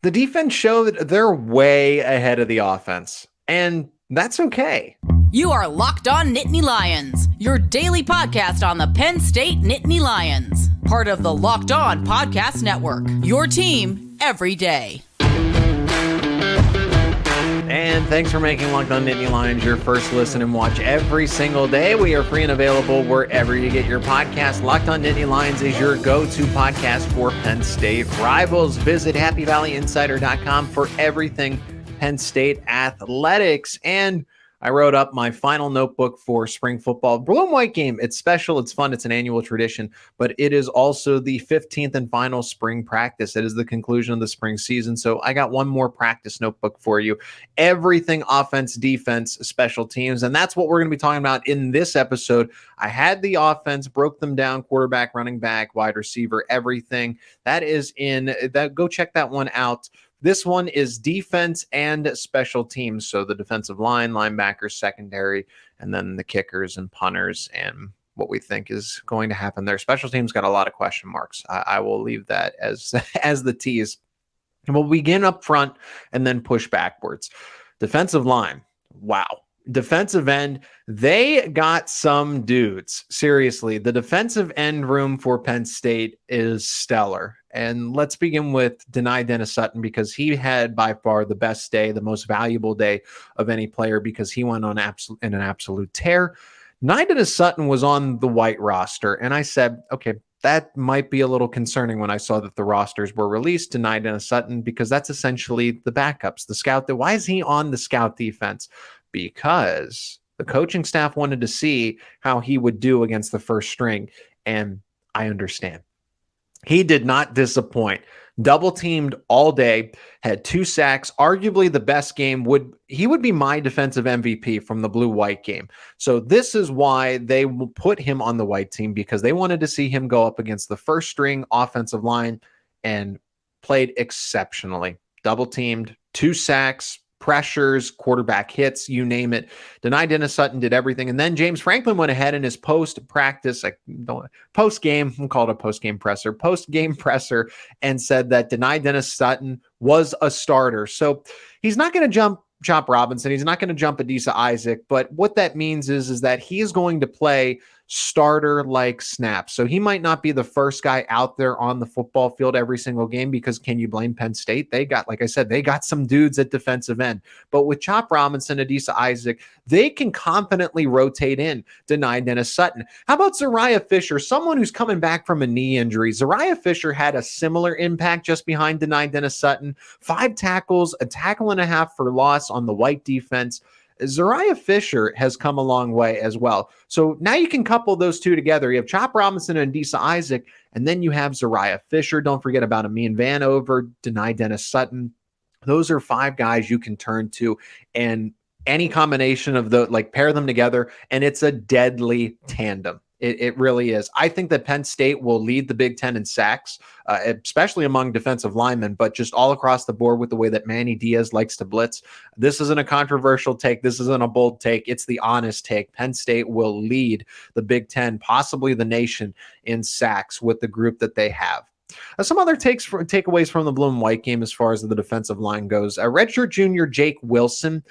The defense showed they're way ahead of the offense, and that's okay. You are Locked On Nittany Lions, your daily podcast on the Penn State Nittany Lions, part of the Locked On Podcast Network, your team every day. And thanks for making Locked On Nittany Lions your first listen and watch every single day. We are free and available wherever you get your podcast. Locked On Nittany Lions is your go-to podcast for Penn State rivals. Visit happyvalleyinsider.com for everything Penn State athletics. And I wrote up my final notebook for spring football. Blue and white game. It's special. It's fun. It's an annual tradition, but it is also the 15th and final spring practice. It is the conclusion of the spring season. So I got one more practice notebook for you. Everything offense, defense, special teams. And that's what we're going to be talking about in this episode. I had the offense, broke them down, quarterback, running back, wide receiver, everything. That is in that. Go check that one out. This one is defense and special teams. So the defensive line, linebackers, secondary, and then the kickers and punters and what we think is going to happen there. Special teams got a lot of question marks. I will leave that as the tease. And we'll begin up front and then push backwards. Defensive line. Wow. Defensive end, they got some dudes. Seriously, the defensive end room for Penn State is stellar. And let's begin with Dennis-Sutton because he had by far the best day, the most valuable day of any player because he went on in an absolute tear. Dennis-Sutton was on the white roster, and I said, okay, that might be a little concerning when I saw that the rosters were released to Dennis-Sutton because that's essentially the backups, the scout. Why is he on the scout defense? Because the coaching staff wanted to see how he would do against the first string, and I understand. He did not disappoint. Double teamed all day, had 2 sacks, arguably the best game. He would be my defensive MVP from the blue-white game. So this is why they put him on the white team, because they wanted to see him go up against the first string offensive line and played exceptionally. Double teamed, 2 sacks, pressures, quarterback hits, you name it. Dennis-Sutton did everything. And then James Franklin went ahead in his post-practice, post-game, we'll call it a post-game presser, and said that Dennis-Sutton was a starter. So he's not going to jump Chop Robinson. He's not going to jump Adisa Isaac. But what that means is that he is going to play starter-like snaps. So he might not be the first guy out there on the football field every single game because can you blame Penn State? They got, like I said, they got some dudes at defensive end. But with Chop Robinson, Adisa Isaac, they can confidently rotate in Dennis-Sutton. How about Zuriah Fisher, someone who's coming back from a knee injury? Zuriah Fisher had a similar impact just behind Dennis-Sutton. 5 tackles, a tackle and a half for loss on the white defense. Zuriah Fisher has come a long way as well. So now you can couple those two together. You have Chop Robinson and Adisa Isaac, and then you have Zuriah Fisher. Don't forget about Amin Vanover, Dennis-Sutton. Those are 5 guys you can turn to, and any combination of pair them together, and it's a deadly tandem. It really is. I think that Penn State will lead the Big Ten in sacks, especially among defensive linemen, but just all across the board with the way that Manny Diaz likes to blitz. This isn't a controversial take. This isn't a bold take. It's the honest take. Penn State will lead the Big Ten, possibly the nation, in sacks with the group that they have. Some other takeaways from the blue and white game as far as the defensive line goes. Redshirt junior Jake Wilson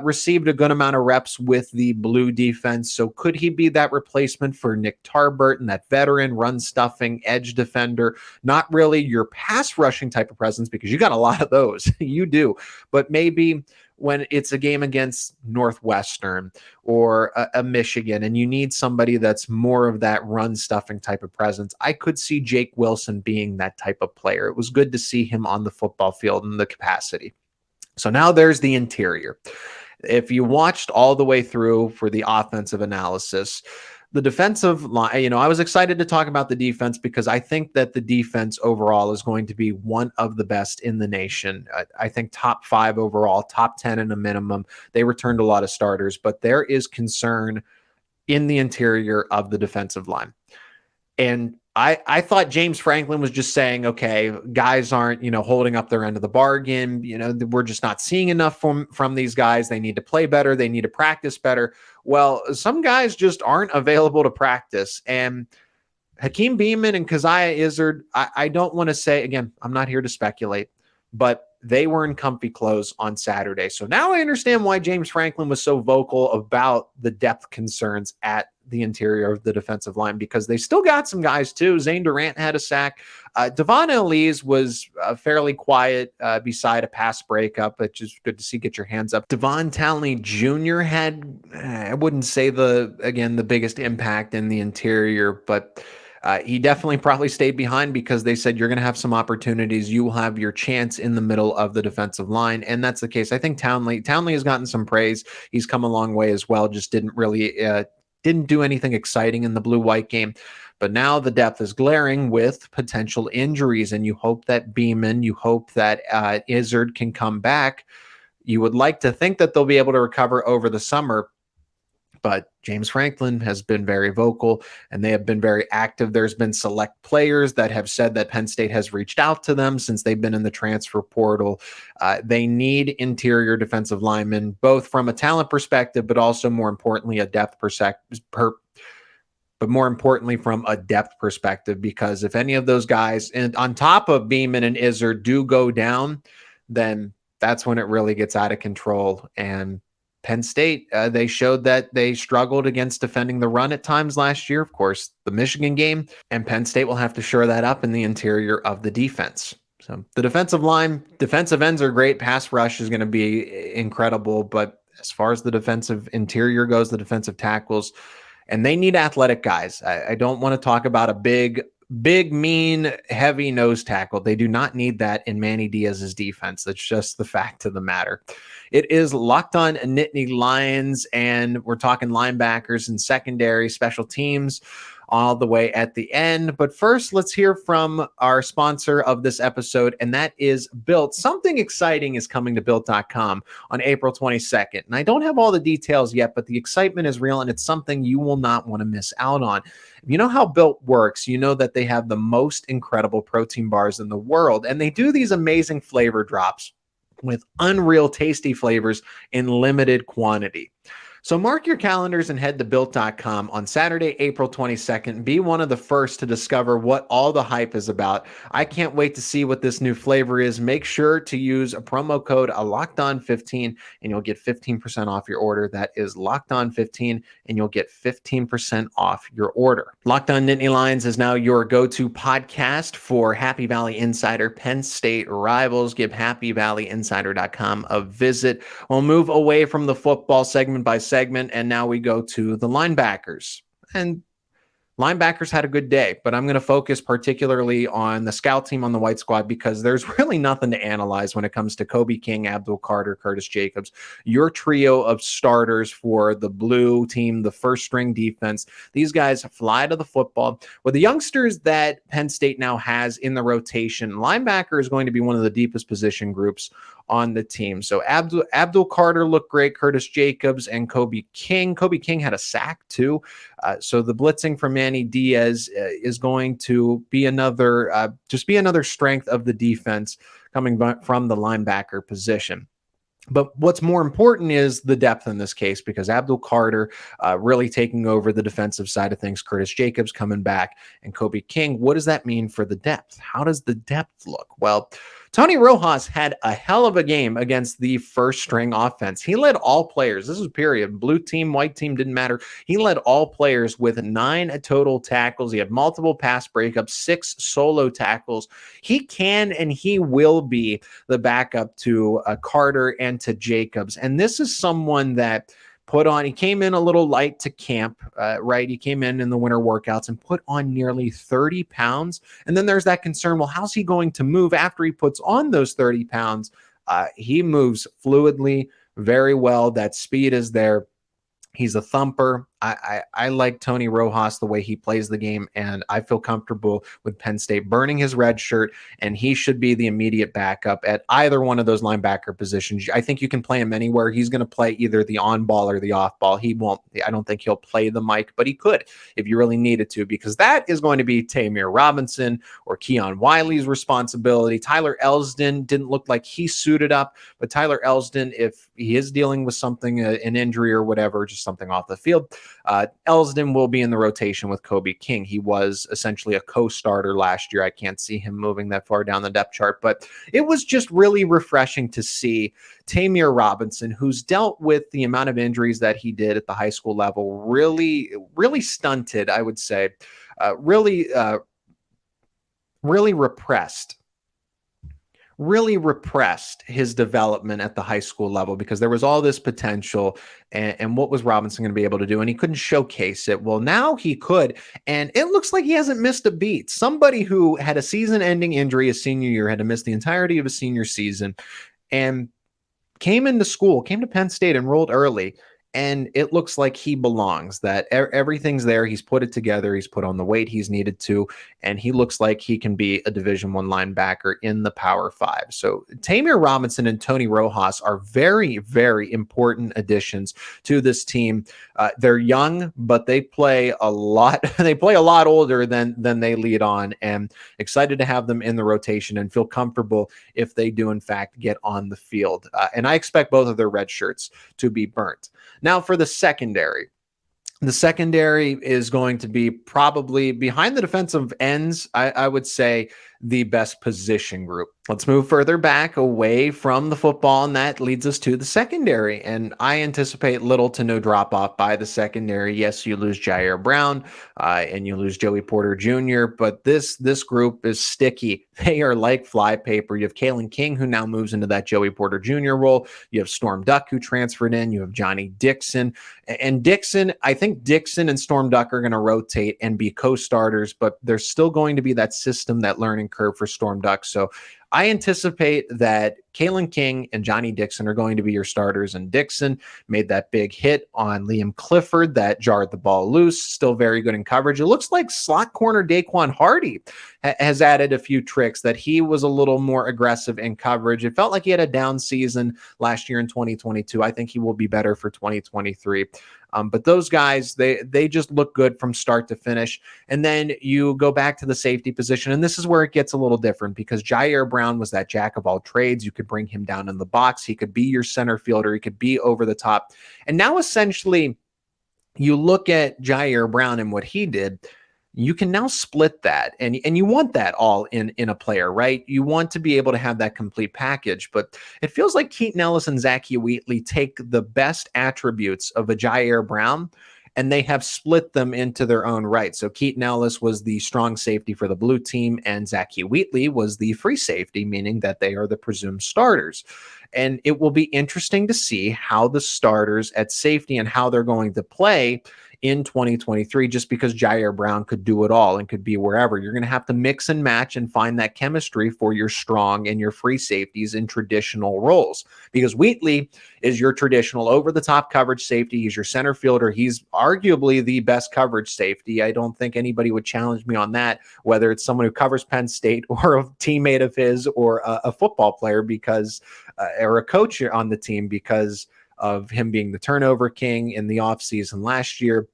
received a good amount of reps with the blue defense. So could he be that replacement for Nick Tarburton, that veteran run-stuffing edge defender? Not really your pass rushing type of presence because you got a lot of those. You do. But maybe when it's a game against Northwestern or a Michigan and you need somebody that's more of that run stuffing type of presence, I could see Jake Wilson being that type of player. It was good to see him on the football field in the capacity. So now there's the interior. If you watched all the way through for the offensive analysis, the defensive line, I was excited to talk about the defense because I think that the defense overall is going to be one of the best in the nation. I think top 5 overall, top 10 in a minimum. They returned a lot of starters, but there is concern in the interior of the defensive line. And I thought James Franklin was just saying, okay, guys aren't, holding up their end of the bargain. We're just not seeing enough from these guys. They need to play better. They need to practice better. Well, some guys just aren't available to practice. And Hakeem Beamon and Keziah Izzard, I don't want to say, again, I'm not here to speculate, but they were in comfy clothes on Saturday. So now I understand why James Franklin was so vocal about the depth concerns at the interior of the defensive line, because they still got some guys too. Zane Durant had a sack. Devon Ellis was fairly quiet beside a pass breakup, which is good to see. Get your hands up. Devon Townley Jr. had, I wouldn't say the biggest impact in the interior, but he definitely probably stayed behind because they said you're going to have some opportunities. You will have your chance in the middle of the defensive line. And that's the case. I think Townley has gotten some praise. He's come a long way as well. Just didn't do anything exciting in the blue-white game. But now the depth is glaring with potential injuries, and you hope that Beeman, you hope that Izzard can come back. You would like to think that they'll be able to recover over the summer, but James Franklin has been very vocal, and they have been very active. There's been select players that have said that Penn State has reached out to them since they've been in the transfer portal. They need interior defensive linemen, both from a talent perspective, but also more importantly, a depth perspective. But more importantly, from a depth perspective, because if any of those guys, and on top of Beeman and Izzard, do go down, then that's when it really gets out of control. And Penn State, they showed that they struggled against defending the run at times last year. Of course, the Michigan game, and Penn State will have to shore that up in the interior of the defense. So the defensive ends are great. Pass rush is going to be incredible. But as far as the defensive interior goes, the defensive tackles, and they need athletic guys. I don't want to talk about a big, mean, heavy nose tackle. They do not need that in Manny Diaz's defense. That's just the fact of the matter. It is Locked On Nittany Lions, and we're talking linebackers and secondary, special teams all the way at the end. But first, let's hear from our sponsor of this episode, and that is Built. Something exciting is coming to Built.com on April 22nd. And I don't have all the details yet, but the excitement is real, and it's something you will not want to miss out on. If you know how Built works, you know that they have the most incredible protein bars in the world, and they do these amazing flavor drops with unreal tasty flavors in limited quantity. So mark your calendars and head to Built.com on Saturday, April 22nd. Be one of the first to discover what all the hype is about. I can't wait to see what this new flavor is. Make sure to use a promo code LOCKEDON15 and you'll get 15% off your order. That is LOCKEDON15 and you'll get 15% off your order. Locked On Nittany Lions is now your go-to podcast for Happy Valley Insider Penn State rivals. Give happyvalleyinsider.com a visit. We'll move away from the football segment by segment, and now we go to the linebackers. And linebackers had a good day, but I'm going to focus particularly on the scout team on the white squad because there's really nothing to analyze when it comes to Kobe King, Abdul Carter, Curtis Jacobs, your trio of starters for the blue team, the first string defense. These guys fly to the football. With the youngsters that Penn State now has in the rotation, linebacker is going to be one of the deepest position groups on the team. So Abdul Carter looked great, Curtis Jacobs, and Kobe King. Kobe King had a sack too. So the blitzing from Manny Diaz is going to be another strength of the defense coming from the linebacker position. But what's more important is the depth in this case, because Abdul Carter really taking over the defensive side of things, Curtis Jacobs coming back, and Kobe King. What does that mean for the depth? How does the depth look? Well, Tony Rojas had a hell of a game against the first string offense. He led all players. This is period. Blue team, white team, didn't matter. He led all players with 9 total tackles. He had multiple pass breakups, 6 solo tackles. He can and he will be the backup to Carter and to Jacobs. And this is someone that he came in a little light to camp, right? He came in the winter workouts and put on nearly 30 pounds. And then there's that concern, well, how's he going to move after he puts on those 30 pounds? He moves fluidly, very well. That speed is there. He's a thumper. I like Tony Rojas, the way he plays the game, and I feel comfortable with Penn State burning his red shirt, and he should be the immediate backup at either one of those linebacker positions. I think you can play him anywhere. He's going to play either the on ball or the off ball. I don't think he'll play the mic, but he could if you really needed to, because that is going to be Tamir Robinson or Keon Wiley's responsibility. Tyler Elsdon didn't look like he suited up, but Tyler Elsdon, if he is dealing with something, an injury or whatever, just something off the field, Elsdon will be in the rotation with Kobe King. He was essentially a co-starter last year. I can't see him moving that far down the depth chart, but it was just really refreshing to see Tamir Robinson, who's dealt with the amount of injuries that he did at the high school level, really stunted, I would say, really repressed his development at the high school level because there was all this potential, and what was Robinson going to be able to do? And he couldn't showcase it. Well, now he could, and it looks like he hasn't missed a beat. Somebody who had a season-ending injury his senior year, had to miss the entirety of his senior season, and came to Penn State, enrolled early, and it looks like he belongs, that everything's there. He's put it together. He's put on the weight he's needed to, and he looks like he can be a Division I linebacker in the Power 5. So Tamir Robinson and Tony Rojas are very, very important additions to this team. They're young, but they play a lot. They play a lot older than they lead on, and excited to have them in the rotation and feel comfortable if they do, in fact, get on the field. And I expect both of their red shirts to be burnt. Now for the secondary is going to be probably behind the defensive ends, I would say, the best position group. Let's move further back away from the football, and that leads us to the secondary. And I anticipate little to no drop off by the secondary. Yes, you lose Jair Brown and you lose Joey Porter Jr., but this group is sticky. They are like flypaper. You have Kalen King, who now moves into that Joey Porter Jr. role. You have Storm Duck, who transferred in. You have Johnny Dixon. And Dixon, I think Dixon and Storm Duck are going to rotate and be co-starters, but there's still going to be that system, that learning curve for Storm Duck. So I anticipate that Kalen King and Johnny Dixon are going to be your starters, and Dixon made that big hit on Liam Clifford that jarred the ball loose. Still very good in coverage. It looks like slot corner Daquan Hardy has added a few tricks, that he was a little more aggressive in coverage. It felt like he had a down season last year in 2022. I think he will be better for 2023. But those guys, they just look good from start to finish. And then you go back to the safety position, and this is where it gets a little different, because Jair Brown was that jack of all trades. You could bring him down in the box. He could be your center fielder. He could be over the top. And now essentially you look at Jair Brown and what he did. You can now split that, and you want that all in a player, right? You want to be able to have that complete package, but it feels like Keaton Ellis and Zakee Wheatley take the best attributes of a Jair Brown, and they have split them into their own right. So Keaton Ellis was the strong safety for the blue team, and Zakee Wheatley was the free safety, meaning that they are the presumed starters. And it will be interesting to see how the starters at safety and how they're going to play in 2023, just because Jair Brown could do it all and could be wherever. You're going to have to mix and match and find that chemistry for your strong and your free safeties in traditional roles, because Wheatley is your traditional over-the-top coverage safety. He's your center fielder. He's arguably the best coverage safety. I don't think anybody would challenge me on that, whether it's someone who covers Penn State or a teammate of his or a football player, because or a coach on the team, because of him being the turnover king in the offseason last year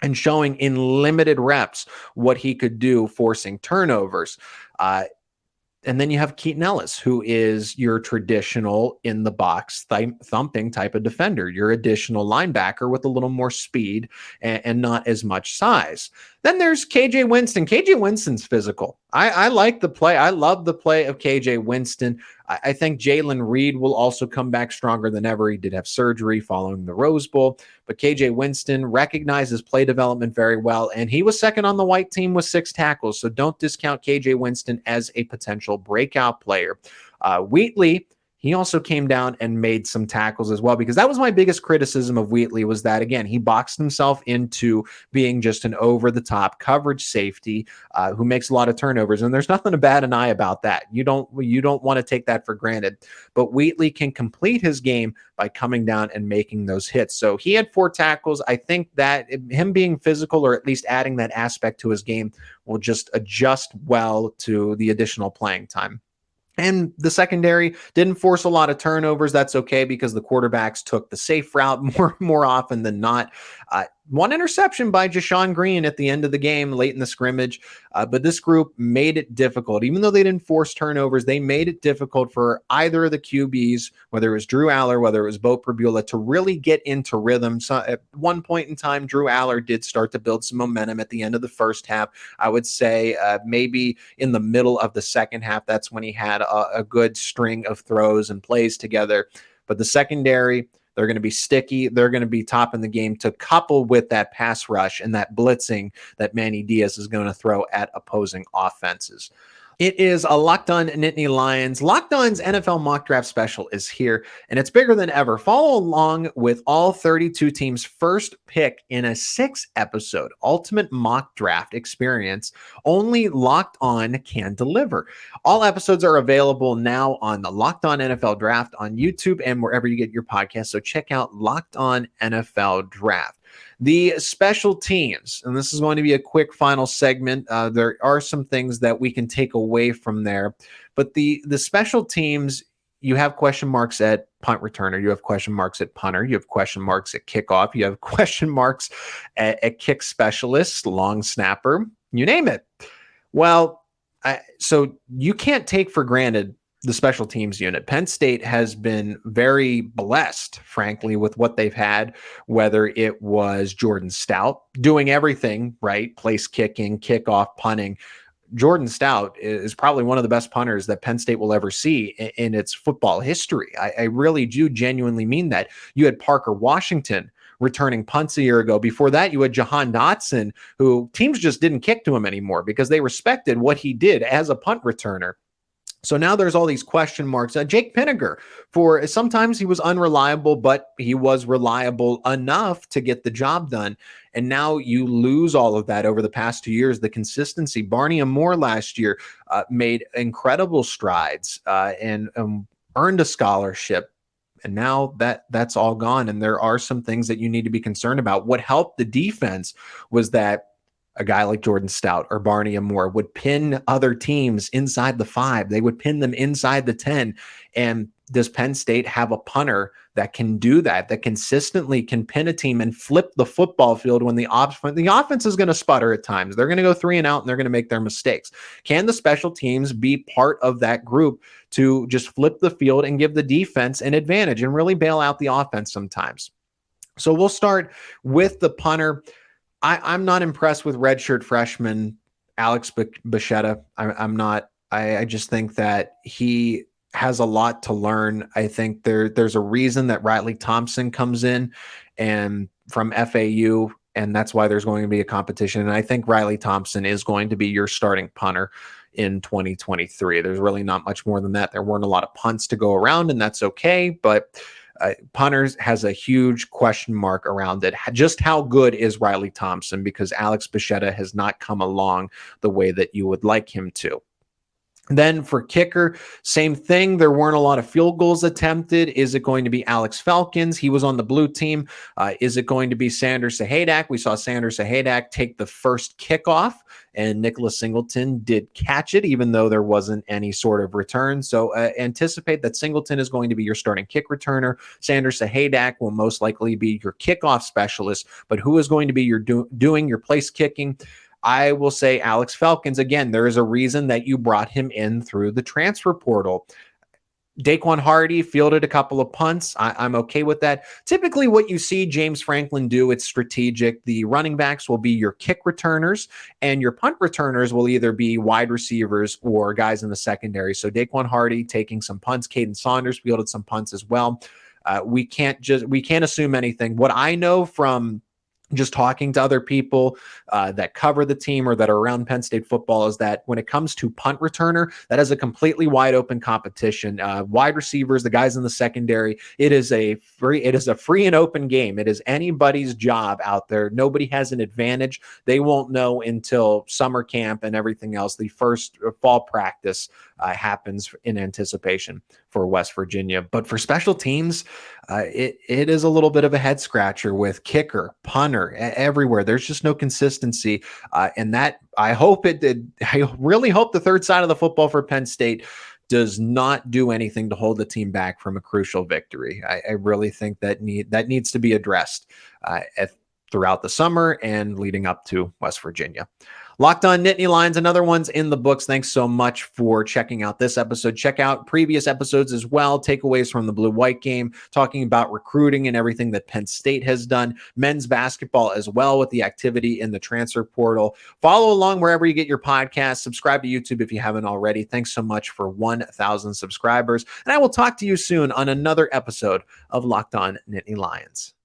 and showing in limited reps what he could do forcing turnovers. And then you have Keaton Ellis, who is your traditional in the box thumping type of defender, your additional linebacker with a little more speed and not as much size. Then there's KJ Winston. KJ Winston's physical. I like the play. I love the play of KJ Winston. I think Jalen Reed will also come back stronger than ever. He did have surgery following the Rose Bowl, but KJ Winston recognizes play development very well, and he was second on the white team with 6 tackles, so don't discount KJ Winston as a potential breakout player. Wheatley, he also came down and made some tackles as well, because that was my biggest criticism of Wheatley, was that, again, he boxed himself into being just an over-the-top coverage safety who makes a lot of turnovers, and there's nothing to bat an eye about that. You don't want to take that for granted. But Wheatley can complete his game by coming down and making those hits. So he had 4 tackles. I think that him being physical, or at least adding that aspect to his game, will just adjust well to the additional playing time. And the secondary didn't force a lot of turnovers. That's okay, because the quarterbacks took the safe route more often than not. one interception by Jashawn Green at the end of the game, late in the scrimmage. But this group made it difficult. Even though they didn't force turnovers, they made it difficult for either of the QBs, whether it was Drew Aller, whether it was Bo Prabula, to really get into rhythm. So at one point in time, Drew Aller did start to build some momentum at the end of the first half. I would say maybe in the middle of the second half, that's when he had a good string of throws and plays together. But the secondary, they're going to be sticky. They're going to be top in the game to couple with that pass rush and that blitzing that Manny Diaz is going to throw at opposing offenses. It is a Locked On Nittany Lions. Locked On's NFL mock draft special is here, and it's bigger than ever. Follow along with all 32 teams' first pick in a 6-episode ultimate mock draft experience. Only Locked On can deliver. All episodes are available now on the Locked On NFL Draft on YouTube and wherever you get your podcast. So check out Locked On NFL Draft. The special teams, and this is going to be a quick final segment. There are some things that we can take away from there, but the special teams, you have question marks at punt returner, you have question marks at punter, you have question marks at kickoff, you have question marks at kick specialist, long snapper, you name it. Well, so you can't take for granted the special teams unit. Penn State has been very blessed, frankly, with what they've had, whether it was Jordan Stout doing everything right, place kicking, kickoff, punting. Jordan Stout is probably one of the best punters that Penn State will ever see in its football history. I really do genuinely mean that. You had Parker Washington returning punts a year ago. Before that, you had Jahan Dotson, who teams just didn't kick to him anymore because they respected what he did as a punt returner. So now there's all these question marks. Jake Pinniger, for sometimes he was unreliable, but he was reliable enough to get the job done. And now you lose all of that over the past 2 years. The consistency. Barney and Moore last year made incredible strides and earned a scholarship. And now that's all gone. And there are some things that you need to be concerned about. What helped the defense was that a guy like Jordan Stout or Barney and Moore would pin other teams inside the 5. They would pin them inside the 10. And does Penn State have a punter that can do that consistently can pin a team and flip the football field when the offense is going to sputter at times? They're going to go 3 and out and they're going to make their mistakes. Can the special teams be part of that group to just flip the field and give the defense an advantage and really bail out the offense sometimes? So we'll start with the punter. I'm not impressed with redshirt freshman Alex Bichetta. I'm not. I just think that he has a lot to learn. I think there's a reason that Riley Thompson comes in and from FAU, and that's why there's going to be a competition. And I think Riley Thompson is going to be your starting punter in 2023. There's really not much more than that. There weren't a lot of punts to go around, and that's okay. But punters has a huge question mark around it. Just how good is Riley Thompson? Because Alex Bichetta has not come along the way that you would like him to. Then for kicker, same thing. There weren't a lot of field goals attempted. Is it going to be Alex Falcons? He was on the blue team. Is it going to be Sanders Sahadak? We saw Sanders Sahadak take the first kickoff, and Nicholas Singleton did catch it, even though there wasn't any sort of return. So anticipate that Singleton is going to be your starting kick returner. Sanders Sahadak will most likely be your kickoff specialist. But who is going to be your doing your place kicking? I will say Alex Falcons. Again, there is a reason that you brought him in through the transfer portal. Daquan Hardy fielded a couple of punts. I'm okay with that. Typically what you see James Franklin do, it's strategic. The running backs will be your kick returners, and your punt returners will either be wide receivers or guys in the secondary. So Daquan Hardy taking some punts. Caden Saunders fielded some punts as well. We can't assume anything. What I know from just talking to other people that cover the team or that are around Penn State football is that when it comes to punt returner, that is a completely wide open competition. Wide receivers, the guys in the secondary, it is a free and open game. It is anybody's job out there. Nobody has an advantage. They won't know until summer camp and everything else. The first fall practice happens in anticipation for West Virginia. But for special teams, it is a little bit of a head scratcher with kicker, punter, everywhere. There's just no consistency. And that I really hope the third side of the football for Penn State does not do anything to hold the team back from a crucial victory. I really think that needs to be addressed. throughout the summer and leading up to West Virginia. Locked On Nittany Lions, another one's in the books. Thanks so much for checking out this episode. Check out previous episodes as well. Takeaways from the blue-white game, talking about recruiting and everything that Penn State has done. Men's basketball as well with the activity in the transfer portal. Follow along wherever you get your podcasts. Subscribe to YouTube if you haven't already. Thanks so much for 1,000 subscribers. And I will talk to you soon on another episode of Locked On Nittany Lions.